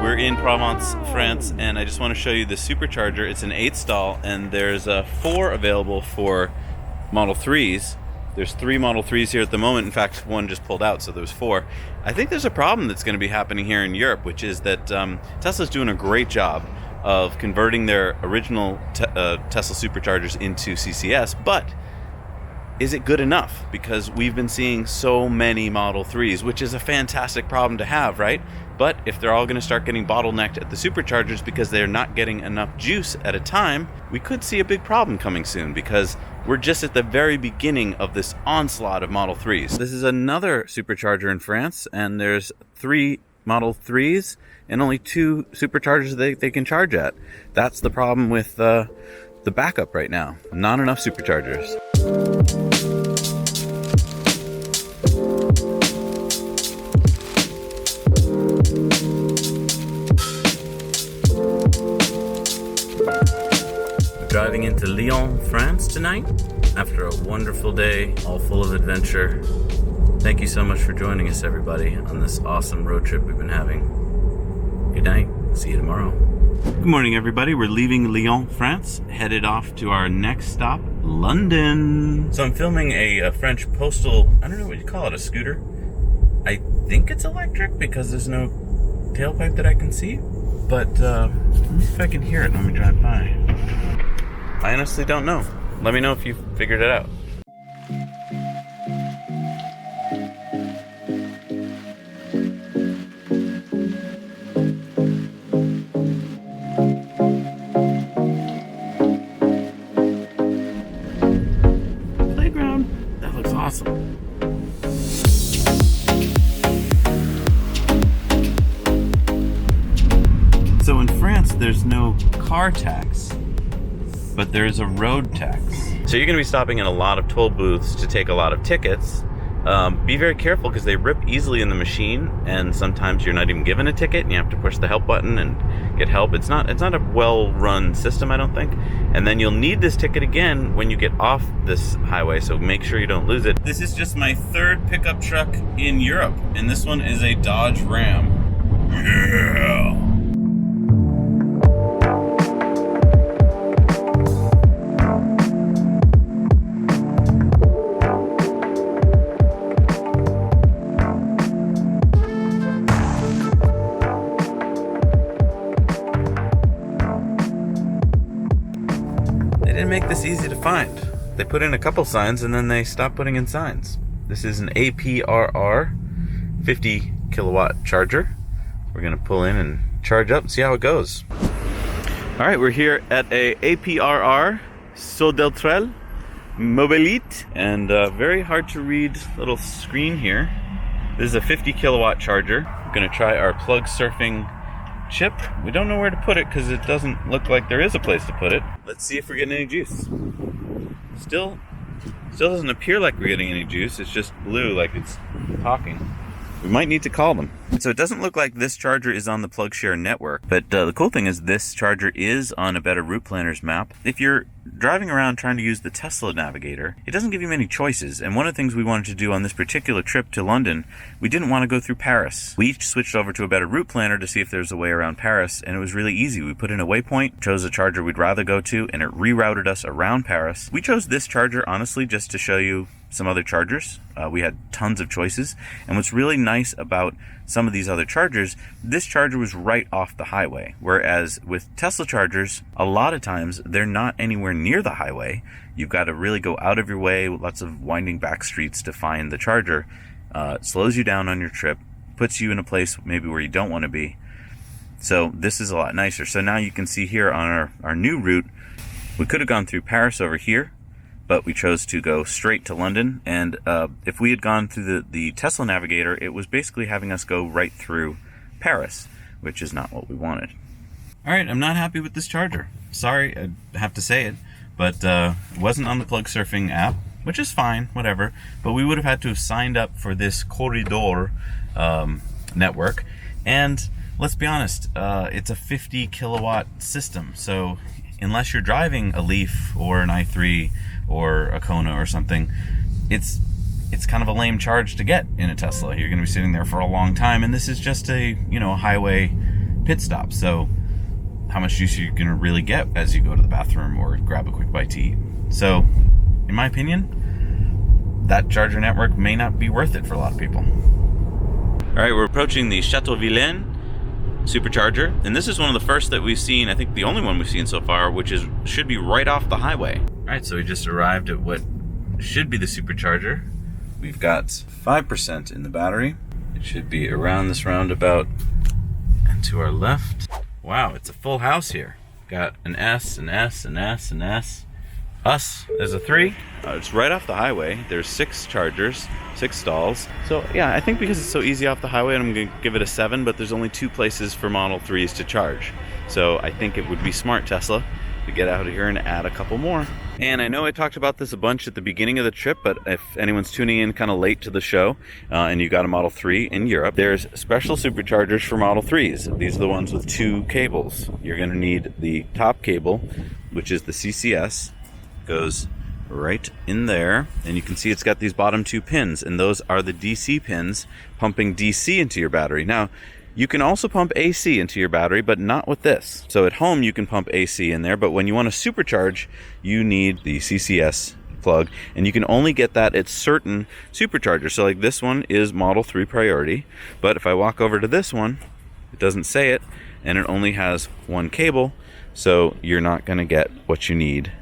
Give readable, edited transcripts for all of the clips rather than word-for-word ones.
We're in Provence, France, and I just want to show you the Supercharger. It's an 8 stall, and there's 4 available for Model 3s. There's 3 Model 3s here at the moment. In fact, one just pulled out, so there's 4. I think there's a problem that's going to be happening here in Europe, which is that Tesla's doing a great job of converting their original Tesla Superchargers into CCS, but is it good enough? Because we've been seeing so many Model 3s, which is a fantastic problem to have, right? But if they're all going to start getting bottlenecked at the Superchargers because they're not getting enough juice at a time, we could see a big problem coming soon, because we're just at the very beginning of this onslaught of Model 3s. This is another Supercharger in France, and there's 3 Model 3s and only 2 Superchargers they can charge at. That's the problem with the backup right now. Not enough Superchargers. Driving into Lyon, France tonight after a wonderful day, all full of adventure. Thank you so much for joining us, everybody, on this awesome road trip we've been having. Good night. See you tomorrow. Good morning, everybody. We're leaving Lyon, France, headed off to our next stop, London. So I'm filming a French postal, I don't know what you call it, a scooter. I think it's electric because there's no tailpipe that I can see, but let me see if I can hear it when we drive by. I honestly don't know. Let me know if you figured it out. Playground. That looks awesome. So in France, there's no car tax, but there's a road tax. So you're gonna be stopping in a lot of toll booths to take a lot of tickets. Be very careful because they rip easily in the machine, and sometimes you're not even given a ticket and you have to push the help button and get help. It's not a well-run system, I don't think. And then you'll need this ticket again when you get off this highway, so make sure you don't lose it. This is just my 3rd pickup truck in Europe, and this one is a Dodge Ram. Yeah! Didn't make this easy to find. They put in a couple signs and then they stopped putting in signs. This is an APRR 50 kilowatt charger. We're gonna pull in and charge up and see how it goes. All right, we're here at a APRR Saudeltrel Mobilite, and very hard to read little screen here. This is a 50 kilowatt charger. We're gonna try our plug surfing chip. We don't know where to put it because it doesn't look like there is a place to put it. Let's see if we're getting any juice. Still doesn't appear like we're getting any juice. It's just blue, like it's talking. We might need to call them. So it doesn't look like this charger is on the PlugShare network, but the cool thing is this charger is on a Better Route Planner's map. If you're driving around trying to use the Tesla navigator, it doesn't give you many choices. And one of the things we wanted to do on this particular trip to London, we didn't want to go through Paris. We switched over to a Better Route Planner to see if there's a way around Paris, and it was really easy. We put in a waypoint, chose a charger we'd rather go to, and it rerouted us around Paris. We chose this charger, honestly, just to show you some other chargers. We had tons of choices, and what's really nice about some of these other chargers, this charger was right off the highway, whereas with Tesla chargers, a lot of times they're not anywhere near the highway. You've got to really go out of your way, lots of winding back streets to find the charger. It slows you down on your trip, puts you in a place maybe where you don't want to be. So this is a lot nicer. So now you can see here on our new route, we could have gone through Paris over here, but we chose to go straight to London. And if we had gone through the Tesla navigator, it was basically having us go right through Paris, which is not what we wanted. All right, I'm not happy with this charger. Sorry, I have to say it, but it wasn't on the Plug Surfing app, which is fine, whatever. But we would have had to have signed up for this Corridor network. And let's be honest, it's a 50 kilowatt system. So unless you're driving a Leaf or an i3 or a Kona or something, it's kind of a lame charge to get in a Tesla. You're going to be sitting there for a long time, and this is just a highway pit stops. So how much juice are you gonna really get as you go to the bathroom or grab a quick bite to eat? So, in my opinion, that charger network may not be worth it for a lot of people. All right, we're approaching the Châteauvillain Supercharger, and this is one of the first that we've seen, I think the only one we've seen so far, which should be right off the highway. All right, so we just arrived at what should be the supercharger. We've got 5% in the battery. It should be around this roundabout and to our left. Wow, it's a full house here. Got an S, an S, an S, an S. Us as a 3. It's right off the highway. There's 6 chargers, 6 stalls. So yeah, I think because it's so easy off the highway, I'm gonna give it a 7, but there's only 2 places for Model 3s to charge. So I think it would be smart, Tesla, to get out of here and add a couple more. And I know I talked about this a bunch at the beginning of the trip, but if anyone's tuning in kind of late to the show and you got a Model 3 in Europe, there's special superchargers for Model 3s. These are the ones with 2 cables. You're going to need the top cable, which is the CCS, goes right in there, and you can see it's got these bottom 2 pins, and those are the DC pins pumping DC into your battery. Now, you can also pump AC into your battery, but not with this. So at home, you can pump AC in there, but when you want to supercharge, you need the CCS plug, and you can only get that at certain superchargers. So like this one is Model 3 priority, but if I walk over to this one, it doesn't say it, and it only has 1 cable, so you're not going to get what you need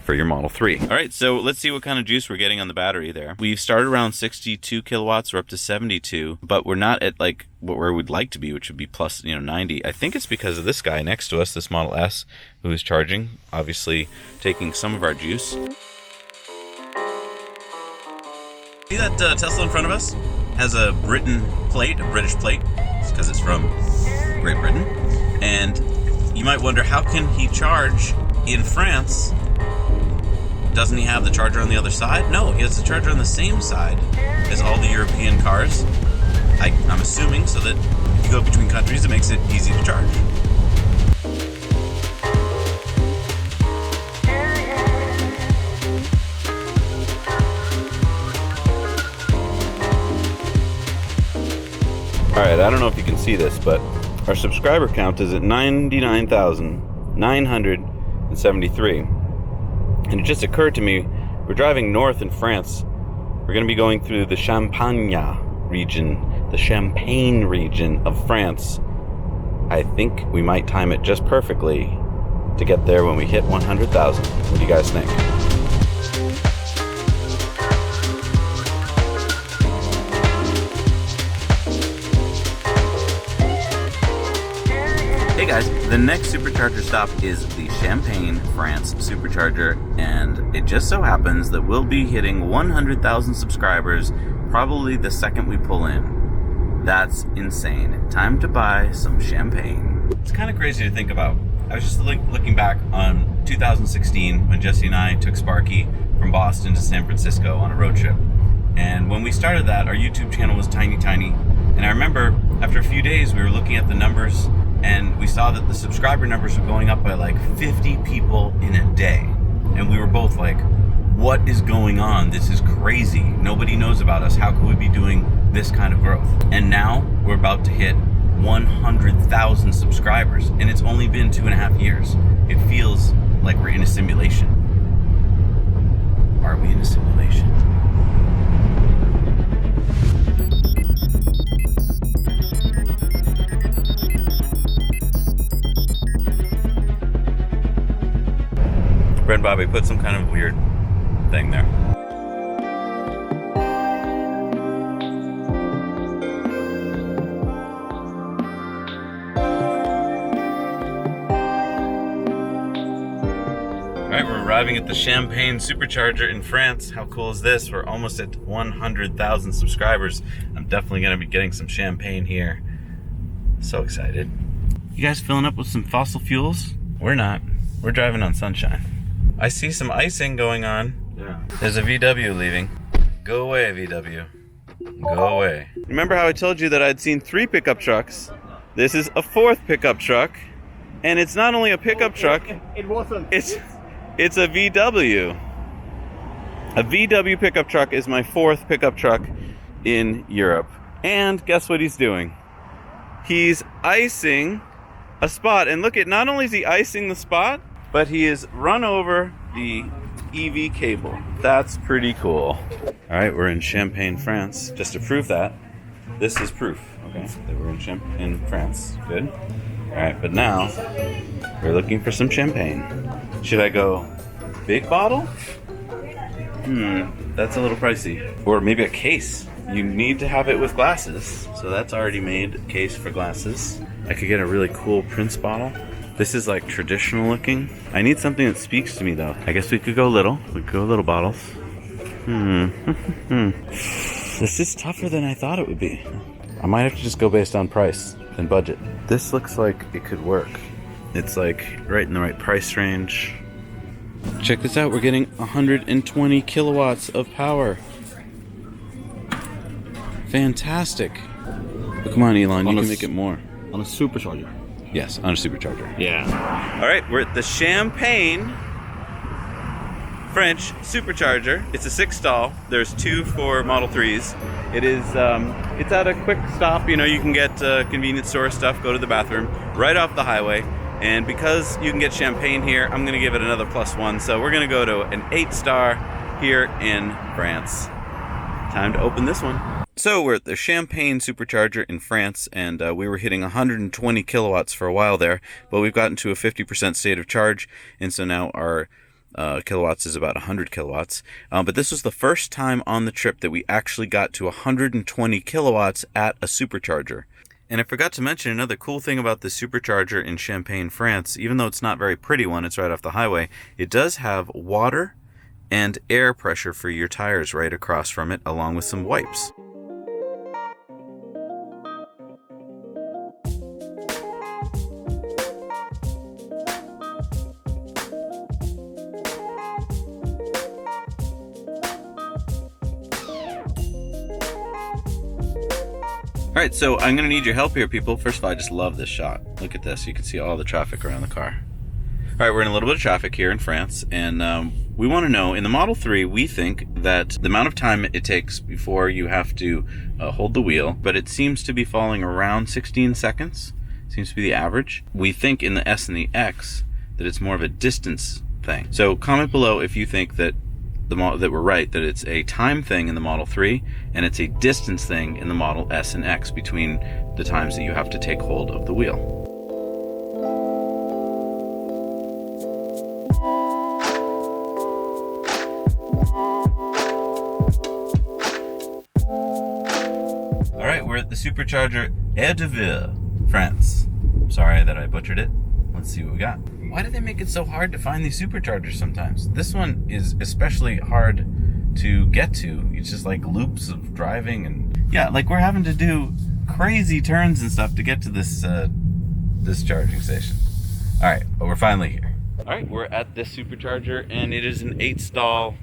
for your Model 3. All right, so let's see what kind of juice we're getting on the battery there. We've started around 62 kilowatts. We're up to 72, but we're not at like where we'd like to be, which would be plus 90. I think it's because of this guy next to us, this Model S, who is charging, obviously taking some of our juice. See that Tesla in front of us? Has a British plate. It's because it's from Great Britain. And you might wonder, how can he charge in France? Doesn't he have the charger on the other side? No, he has the charger on the same side as all the European cars. I'm assuming so that if you go between countries, it makes it easy to charge. All right, I don't know if you can see this, but our subscriber count is at 99,973. And it just occurred to me, we're driving north in France. We're going to be going through the Champagne region of France. I think we might time it just perfectly to get there when we hit 100,000. What do you guys think? Hey guys, the next supercharger stop is the Champagne, France Supercharger, and it just so happens that we'll be hitting 100,000 subscribers probably the second we pull in. That's insane. Time to buy some champagne. It's kind of crazy to think about. I was just looking back on 2016 when Jesse and I took Sparky from Boston to San Francisco on a road trip. And when we started that, our YouTube channel was tiny. And I remember after a few days, we were looking at the numbers and we saw that the subscriber numbers were going up by like 50 people in a day. And we were both like, what is going on? This is crazy. Nobody knows about us. How could we be doing this kind of growth? And now we're about to hit 100,000 subscribers, and it's only been 2.5 years. It feels like we're in a simulation. Are we in a simulation? Brent Bobby put some kind of weird thing there. Alright, we're arriving at the Champagne Supercharger in France. How cool is this? We're almost at 100,000 subscribers. I'm definitely going to be getting some champagne here. So excited. You guys filling up with some fossil fuels? We're not. We're driving on sunshine. I see some icing going on. Yeah. There's a VW leaving. Go away, VW. Go away. Remember how I told you that I'd seen 3 pickup trucks? This is a 4th pickup truck. And it's not only a pickup truck. It wasn't. It's a VW. A VW pickup truck is my 4th pickup truck in Europe. And guess what he's doing? He's icing a spot, and look at, not only is he icing the spot, but he has run over the EV cable. That's pretty cool. All right, we're in Champagne, France. Just to prove that, this is proof, okay, that we're in France. Good. All right, but now we're looking for some champagne. Should I go big bottle? That's a little pricey. Or maybe a case. You need to have it with glasses, so that's already made, a case for glasses. I could get a really cool Prince bottle. This is like traditional looking. I need something that speaks to me though. I guess we could go little. We could go little bottles. This is tougher than I thought it would be. I might have to just go based on price and budget. This looks like it could work. It's like right in the right price range. Check this out, we're getting 120 kilowatts of power. Fantastic. But come on, Elon, you can make it more. On a supercharger. Yes, on a supercharger. Yeah. All right, we're at the Champagne French Supercharger. It's a 6-stall. There's 2 for Model 3s. It is, it's at a quick stop. You know, you can get convenience store stuff, go to the bathroom, right off the highway. And because you can get champagne here, I'm gonna give it another +1. So we're gonna go to an 8-star here in France. Time to open this one. So we're at the Champagne Supercharger in France, and we were hitting 120 kilowatts for a while there, but we've gotten to a 50% state of charge, and so now our kilowatts is about 100 kilowatts. But this was the first time on the trip that we actually got to 120 kilowatts at a supercharger. And I forgot to mention another cool thing about the supercharger in Champagne, France. Even though it's not a very pretty one, it's right off the highway, it does have water and air pressure for your tires right across from it, along with some wipes. All right, so I'm gonna need your help here, people. First of all, I just love this shot. Look at this, you can see all the traffic around the car. All right, we're in a little bit of traffic here in France, and we wanna know, in the Model 3, we think that the amount of time it takes before you have to hold the wheel, but it seems to be falling around 16 seconds, seems to be the average. We think in the S and the X that it's more of a distance thing. So comment below if you think that that we're right, that it's a time thing in the Model 3 and it's a distance thing in the Model S and X between the times that you have to take hold of the wheel. All right, we're at the Supercharger Erdeville, France. Sorry that I butchered it. Let's see what we got. Why do they make it so hard to find these superchargers sometimes? This one is especially hard to get to. It's just like loops of driving, and yeah, like we're having to do crazy turns and stuff to get to this this charging station. All right, but we're finally here. All right, we're at this supercharger, and it is an 8-stall.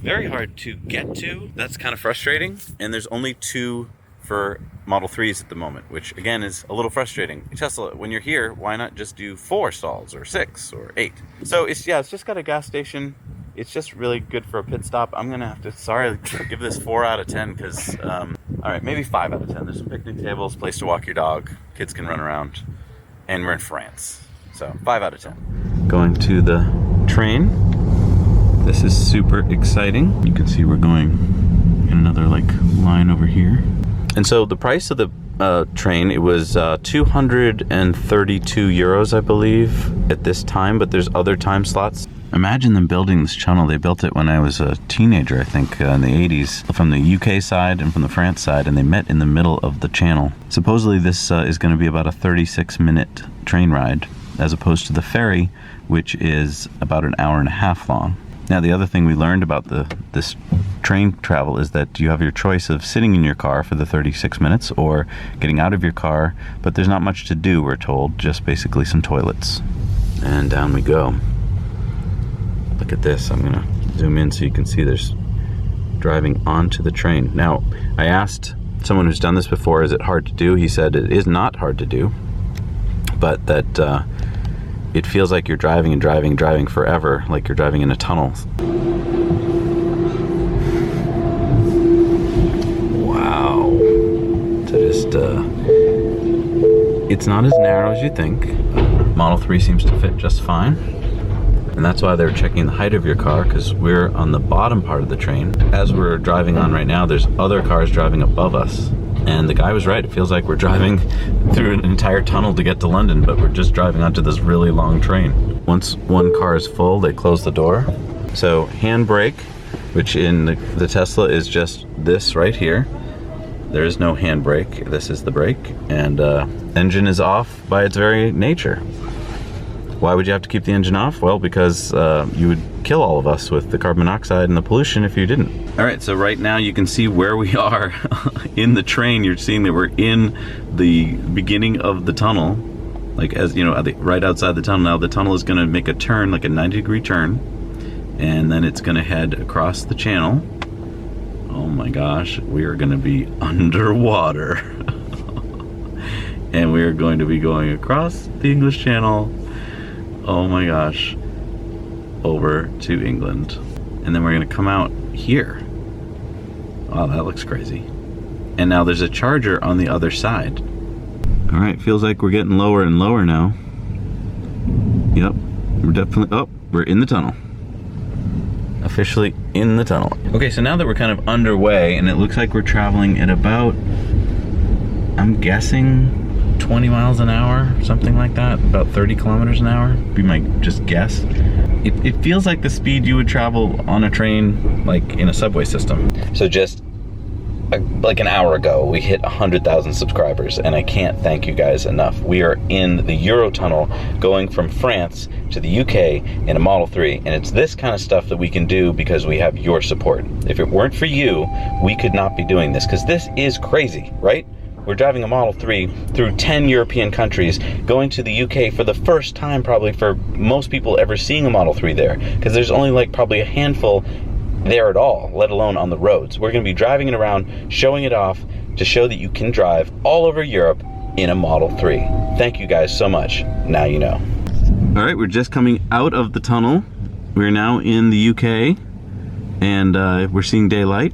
Very hard to get to. That's kind of frustrating. And there's only 2 for Model 3s at the moment, which again is a little frustrating. Tesla, when you're here, why not just do 4 stalls or 6 or 8? So it's just got a gas station. It's just really good for a pit stop. I'm gonna have to, give this 4 out of 10 because, all right, maybe 5 out of 10. There's some picnic tables, place to walk your dog, kids can run around, and we're in France. So 5 out of 10. Going to the train. This is super exciting. You can see we're going in another line over here. And so the price of the train, it was 232 euros, I believe, at this time, but there's other time slots. Imagine them building this tunnel. They built it when I was a teenager, I think, in the 80s, from the UK side and from the France side, and they met in the middle of the channel. Supposedly this is going to be about a 36-minute train ride, as opposed to the ferry, which is about an hour and a half long. Now, the other thing we learned about this train travel is that you have your choice of sitting in your car for the 36 minutes or getting out of your car, but there's not much to do, we're told, just basically some toilets. And down we go. Look at this. I'm gonna zoom in so you can see there's driving onto the train. Now, I asked someone who's done this before, is it hard to do? He said it is not hard to do, but that it feels like you're driving and driving and driving forever, like you're driving in a tunnel. Wow. It's not as narrow as you think. Model 3 seems to fit just fine. And that's why they're checking the height of your car, because we're on the bottom part of the train. As we're driving on right now, there's other cars driving above us. And the guy was right. It feels like we're driving through an entire tunnel to get to London, but we're just driving onto this really long train. Once one car is full, they close the door. So handbrake, which in the Tesla is just this right here. There is no handbrake. This is the brake. And engine is off by its very nature. Why would you have to keep the engine off? Well, because you would kill all of us with the carbon monoxide and the pollution if you didn't. All right, so right now you can see where we are in the train. You're seeing that we're in the beginning of the tunnel, like as you know, right outside the tunnel. Now the tunnel is gonna make a turn, like a 90-degree turn, and then it's gonna head across the channel. Oh my gosh, we are gonna be underwater. And we are going to be going across the English Channel. Oh my gosh, over to England. And then we're gonna come out here. Wow, that looks crazy. And now there's a charger on the other side. All right, feels like we're getting lower and lower now. Yep, we're definitely, oh, we're in the tunnel. Officially in the tunnel. Okay, so now that we're kind of underway, and it looks like we're traveling at about, I'm guessing, 20 miles an hour, something like that, about 30 kilometers an hour, be my just guess. It feels like the speed you would travel on a train, like in a subway system. So just like an hour ago, we hit 100,000 subscribers, and I can't thank you guys enough. We are in the Eurotunnel going from France to the UK in a Model 3, and it's this kind of stuff that we can do because we have your support. If it weren't for you, we could not be doing this, because this is crazy, right? We're driving a Model 3 through 10 European countries, going to the UK for the first time probably for most people ever seeing a Model 3 there, because there's only like probably a handful there at all, let alone on the roads. We're going to be driving it around, showing it off to show that you can drive all over Europe in a Model 3. Thank you guys so much. Now you know. All right, we're just coming out of the tunnel. We're now in the UK, and we're seeing daylight,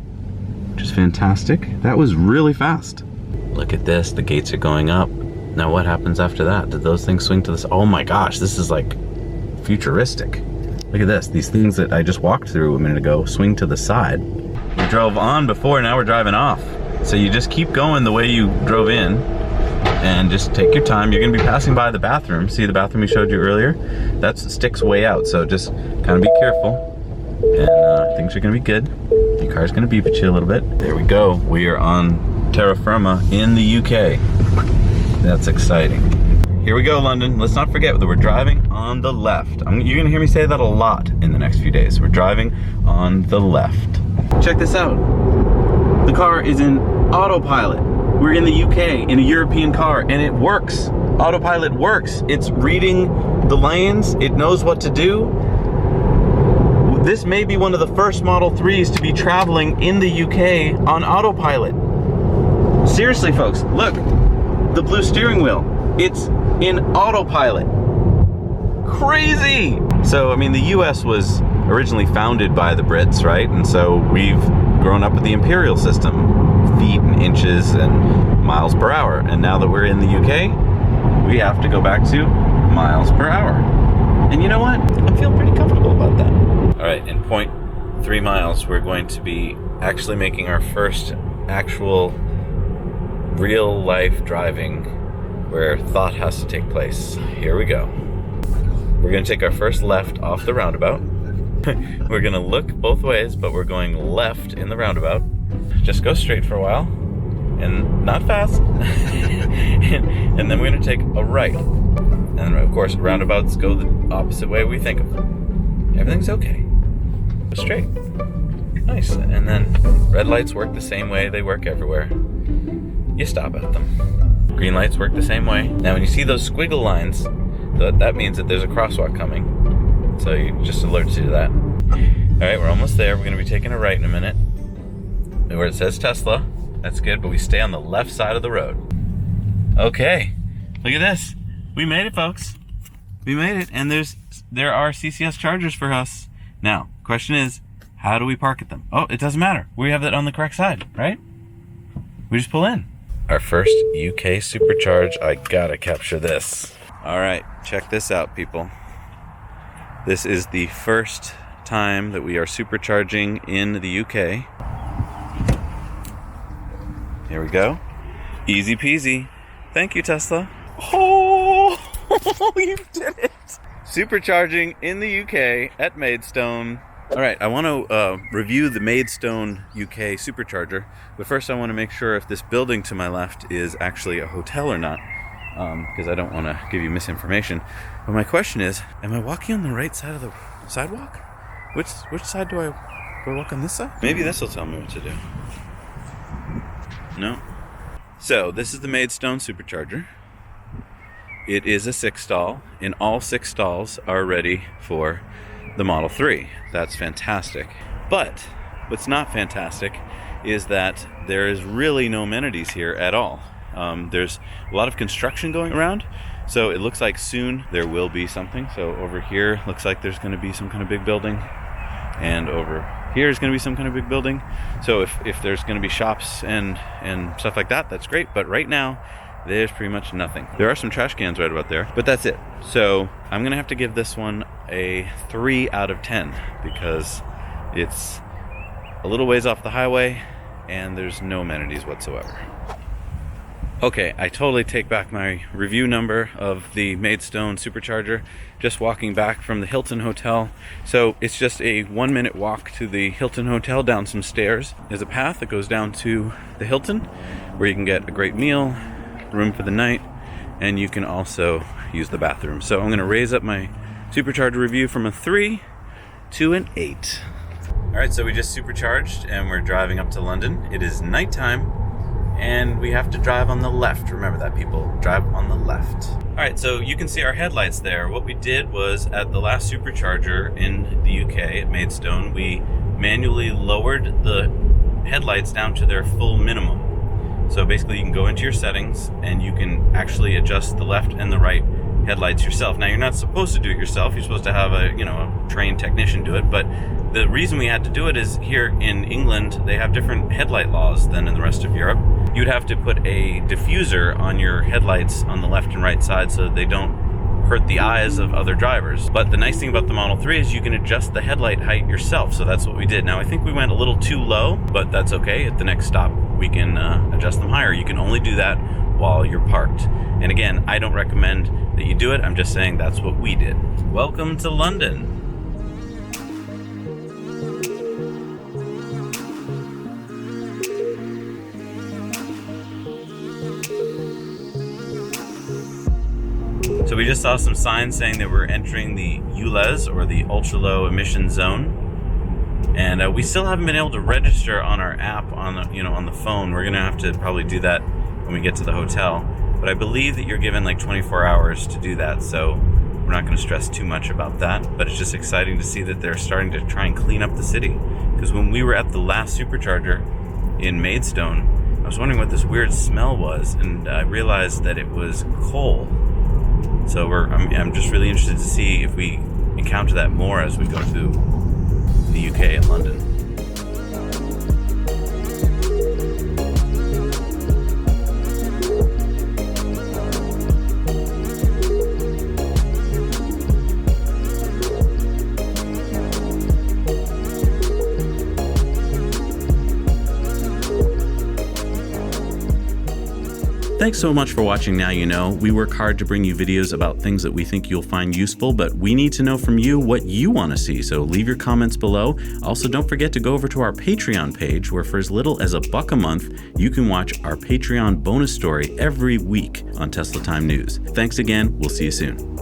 which is fantastic. That was really fast. Look at this, the gates are going up. Now what happens after that? Did those things swing to this? Oh my gosh, this is like futuristic. Look at this, these things that I just walked through a minute ago swing to the side. We drove on before, now we're driving off. So you just keep going the way you drove in and just take your time. You're gonna be passing by the bathroom. See the bathroom we showed you earlier? That sticks way out, so just kind of be careful. And things are gonna be good. Your car's gonna beep at you a little bit. There we go, we are on terra firma in the UK. That's exciting. Here we go, London. Let's not forget that we're driving on the left. You're gonna hear me say that a lot in the next few days. We're driving on the left. Check this out. The car is in autopilot. We're in the UK in a European car, and it works. Autopilot works. It's reading the lanes. It knows what to do. This may be one of the first Model 3s to be traveling in the UK on autopilot. Seriously, folks, look, the blue steering wheel, it's in autopilot. Crazy! So, I mean, the US was originally founded by the Brits, right? And so we've grown up with the imperial system, feet and inches and miles per hour. And now that we're in the UK, we have to go back to miles per hour. And you know what? I'm feeling pretty comfortable about that. All right, in 0.3 miles, we're going to be actually making our first actual real life driving where thought has to take place. Here we go. We're gonna take our first left off the roundabout. We're gonna look both ways, but we're going left in the roundabout. Just go straight for a while, and not fast. and then we're gonna take a right. And of course, roundabouts go the opposite way we think of them. Everything's okay. Go straight. Nice. And then red lights work the same way they work everywhere. You stop at them. Green lights work the same way. Now when you see those squiggle lines, that means that there's a crosswalk coming. So you just alerts you to that. All right, we're almost there. We're gonna be taking a right in a minute. Where it says Tesla, that's good, but we stay on the left side of the road. Okay, look at this. We made it, folks. We made it, and there are CCS chargers for us. Now, question is, how do we park at them? Oh, it doesn't matter. We have that on the correct side, right? We just pull in. Our first UK supercharge. I gotta capture this. All right, check this out, people. This is the first time that we are supercharging in the UK. Here we go. Easy peasy. Thank you, Tesla. Oh, you did it. Supercharging in the UK at Maidstone. All right, I want to review the Maidstone UK Supercharger, but first I want to make sure if this building to my left is actually a hotel or not, because I don't want to give you misinformation. But my question is, am I walking on the right side of the sidewalk? Which side do I walk on this side? Maybe this will tell me what to do. No? So, this is the Maidstone Supercharger. It is a 6-stall, and all 6 stalls are ready for the Model 3. That's fantastic. But what's not fantastic is that there is really no amenities here at all. There's a lot of construction going around, so it looks like soon there will be something. So over here looks like there's going to be some kind of big building, and over here is going to be some kind of big building. So if there's going to be shops and stuff like that, that's great. But right now there's pretty much nothing. There are some trash cans right about there, but that's it. So I'm gonna have to give this one a 3 out of 10 because it's a little ways off the highway and there's no amenities whatsoever. Okay, I totally take back my review number of the Maidstone Supercharger. Just walking back from the Hilton Hotel. So it's just a 1-minute walk to the Hilton Hotel, down some stairs. There's a path that goes down to the Hilton where you can get a great meal, room for the night, and you can also use the bathroom. So I'm going to raise up my supercharger review from a 3 to an 8. Alright, so we just supercharged and we're driving up to London. It is nighttime and we have to drive on the left. Remember that, people. Drive on the left. Alright, so you can see our headlights there. What we did was at the last supercharger in the UK at Maidstone, we manually lowered the headlights down to their full minimum. So basically you can go into your settings and you can actually adjust the left and the right headlights yourself. Now you're not supposed to do it yourself. You're supposed to have a trained technician do it, but the reason we had to do it is here in England they have different headlight laws than in the rest of Europe. You'd have to put a diffuser on your headlights on the left and right side so that they don't hurt the eyes of other drivers. But the nice thing about the Model 3 is you can adjust the headlight height yourself, so that's what we did. Now I think we went a little too low, but that's okay. At the next stop we can adjust them higher. You can only do that while you're parked. And again, I don't recommend that you do it. I'm just saying that's what we did. Welcome to London. So we just saw some signs saying that we're entering the ULEZ, or the ultra low emission zone. And we still haven't been able to register on our app on the phone. We're gonna have to probably do that when we get to the hotel. But I believe that you're given like 24 hours to do that, so we're not gonna stress too much about that. But it's just exciting to see that they're starting to try and clean up the city. Because when we were at the last supercharger in Maidstone, I was wondering what this weird smell was, and I realized that it was coal. So I'm just really interested to see if we encounter that more as we go through the UK and London. Thanks so much for watching Now You Know. We work hard to bring you videos about things that we think you'll find useful, but we need to know from you what you want to see, so leave your comments below. Also, don't forget to go over to our Patreon page, where for as little as $1 a month, you can watch our Patreon bonus story every week on Tesla Time News. Thanks again. We'll see you soon.